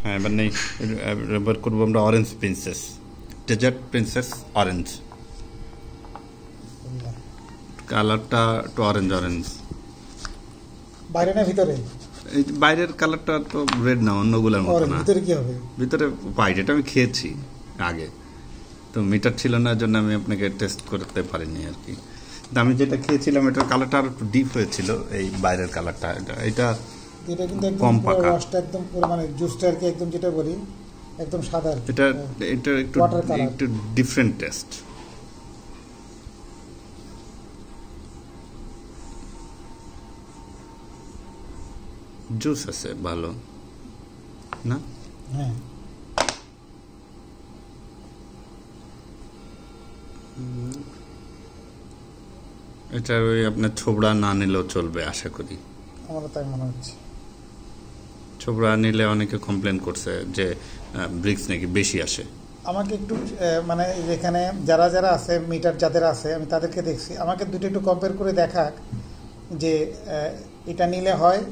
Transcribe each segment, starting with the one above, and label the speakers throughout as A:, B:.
A: হ্যাঁ এবার নেই, এবার করবো আমরা orange princess, desert princess orange. কালারটা একটু অরেঞ্জ অরেঞ্জ,
B: বাইরে না ভিতরে?
A: এই বাইরের কালারটা তো রেড না, অন্যগুলোর মতো না।
B: ভিতরে কি হবে?
A: ভিতরে হোয়াইট, এটা আমি খেয়েছি আগে, তো মিটার ছিল না জন্য আমি আপনাকে টেস্ট করতে পারিনি আর কি। আমি যেটা খেয়েছিলাম এটার কালারটা আর একটু ডিপ হয়েছিল, এই বাইরের কালারটা। এটা
B: কিন্তু
A: কম পাকা,
B: রসটা একদম পুরো মানে জুসটা আর কি একদম যেটা বলি একদম সাদা।
A: এটা একটু ডিফারেন্ট টেস্ট। জুস আছে ভালো না?
B: হ্যাঁ
A: এটা ওই আপনার ছোবড়া না নিলেও চলবে আশা করি,
B: আমার তাই মনে হচ্ছে।
A: ছোবড়া নিলে অনেকে কমপ্লেন করছে যে ব্রিক্স নাকি বেশি আসে।
B: আমাকে একটু মানে এখানে যারা যারা আছে মিটার যাদের আছে আমি তাদেরকে দেখছি, আমাকে দুটো একটু কম্পেয়ার করে দেখাক যে এটা নিলে হয়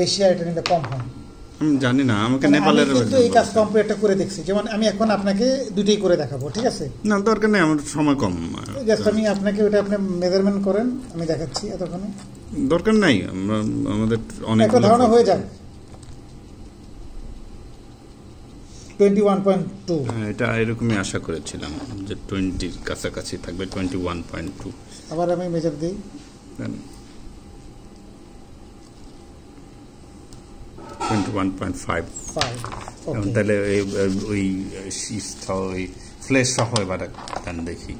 B: বেশি আর এটা নিলে কম হয়।
A: আমি জানি না, আমাকে নেপালের
B: কিন্তু এই কাজ কম্পেয়ারটা করে দেখছি, যেমন আমি এখন আপনাকে দুটোই করে দেখাবো, ঠিক আছে?
A: না দরকার নেই, আমার সময় কম।
B: জাস্ট আমি আপনাকে ওটা আপনি মেজারমেন্ট করেন, আমি দেখাচ্ছি এতক্ষণে।
A: দরকার নাই, আমরা আমাদের অনেক
B: একটা ধারণা হয়ে যাক। 21.2,
A: এটা এরকমই আশা করেছিলাম যে 20 কাছাকাছি থাকবে, 21.2।
B: আবার আমি মেজার দিই,
A: 21.5।
B: ওকে।
A: তাহলে ওই শীষ ওই ফ্লেশ সহ এবার গান দেখি।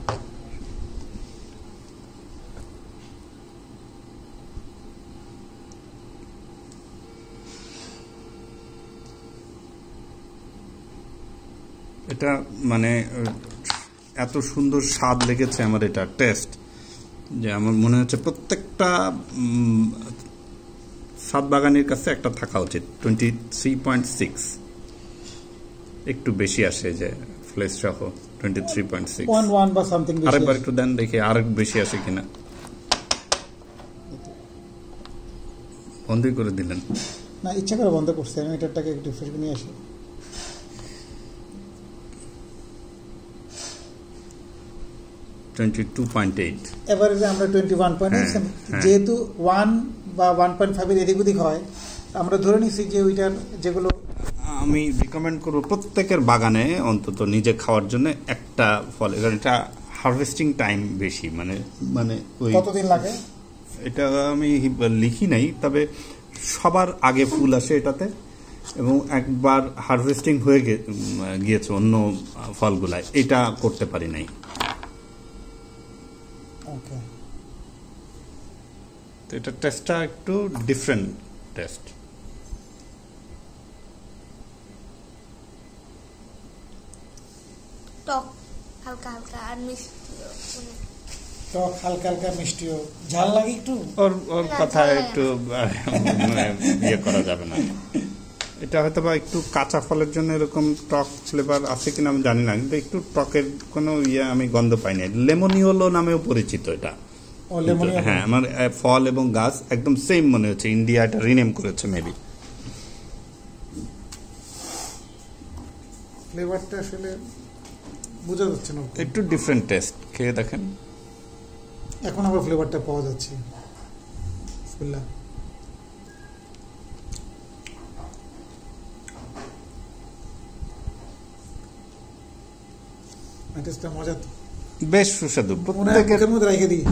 A: এটা মানে এত সুন্দর স্বাদ লেগেছে আমার এটা টেস্ট, যে আমার মনে হচ্ছে প্রত্যেকটা সাত বাগানের কাছে একটা থাকা উচিত। 23.6, একটু বেশি আসে যে ফ্লেশ সহ 23.6,
B: 0.1 বা সামথিং বেশি।
A: আরেকবার একটু দেন দেখি আর বেশি আসে কিনা। বন্ধই করে দিলেন?
B: না, ইচ্ছা করে বন্ধ করছি আমি, এটাটাকে একটু ফ্রেশ নিয়ে আসি। এভারেজে আমরা 21.8, যেহেতু 1 বা 1.5 এর এদিক ওদিক হয়, আমরা ধরে নিচ্ছি যে ওইটার যেগুলো
A: আমি রিকমেন্ড করবো প্রত্যেকের বাগানে অন্তত নিজে খাওয়ার জন্য একটা ফল, কারণ এটা হারভেস্টিং টাইম বেশি, মানে ওই
B: কতদিন লাগে
A: এটা আমি লিখি নাই, তবে সবার আগে ফুল আসে এটাতে, এবং একবার হারভেস্টিং হয়ে গিয়েছে অন্য ফলগুলায়, এটা করতে পারি নাই।
B: ওকে,
A: তো এটা টেস্টটা একটু ডিফারেন্ট টেস্ট।
C: টক হালকা হালকা আর মিষ্টিও,
B: টক হালকা হালকা মিষ্টিও, ঝাল লাগে একটু।
A: ওর কথা একটু ইয়ে করা যাবে না। এটা হয়তো বা একটু কাঁচা ফলের জন্য এরকম টক ফ্লেভার আছে কিনা আমি জানি না, কিন্তু একটু টকের কোনো ইয়ে আমি গন্ধ পাই না। লেমনিওলো নামেও পরিচিত এটা। হ্যাঁ, আমার ফল এবং গাছ একদম সেম মনে হচ্ছে, ইন্ডিয়া এটা রিনেম করেছে মেবি।
B: ফ্লেভারটা আসলে বোঝা যাচ্ছে না,
A: একটু ডিফারেন্ট টেস্ট, খেয়ে দেখেন।
B: এখন আবার ফ্লেভারটা পাওয়া যাচ্ছে। বিসমিল্লাহ। টেস্টটা মজা তো,
A: বেশ সুস্বাদু।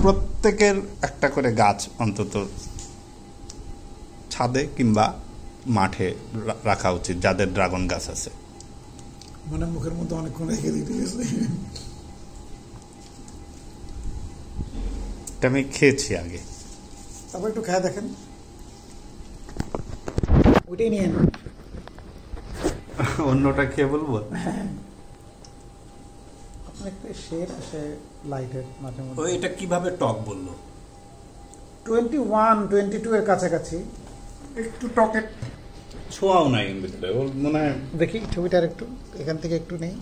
A: প্রত্যেকের একটা করে গাছ অন্তত ছাদে কিংবা মাঠে রাখা উচিত যাদের ড্রাগন গাছ আছে।
B: মানে মুখের মধ্যে অনেকক্ষণ রেখে দিতে গেছে।
A: এটা আমি খেয়েছি আগে।
B: তারপর একটু খেয়ে দেখেন, ওইটাই নিয়ে
A: অন্যটা খেয়ে বলবো।
B: আপনার একটা শেড আসে লাইটের মাঝে মধ্যে।
A: এটা কিভাবে টক বললো?
B: 21-22 এর কাছাকাছি।
A: একটু টকের ছোঁয়াও নাই ভিতরে, মনে হয়।
B: দেখি ছবিটার একটু এখান থেকে একটু নেই।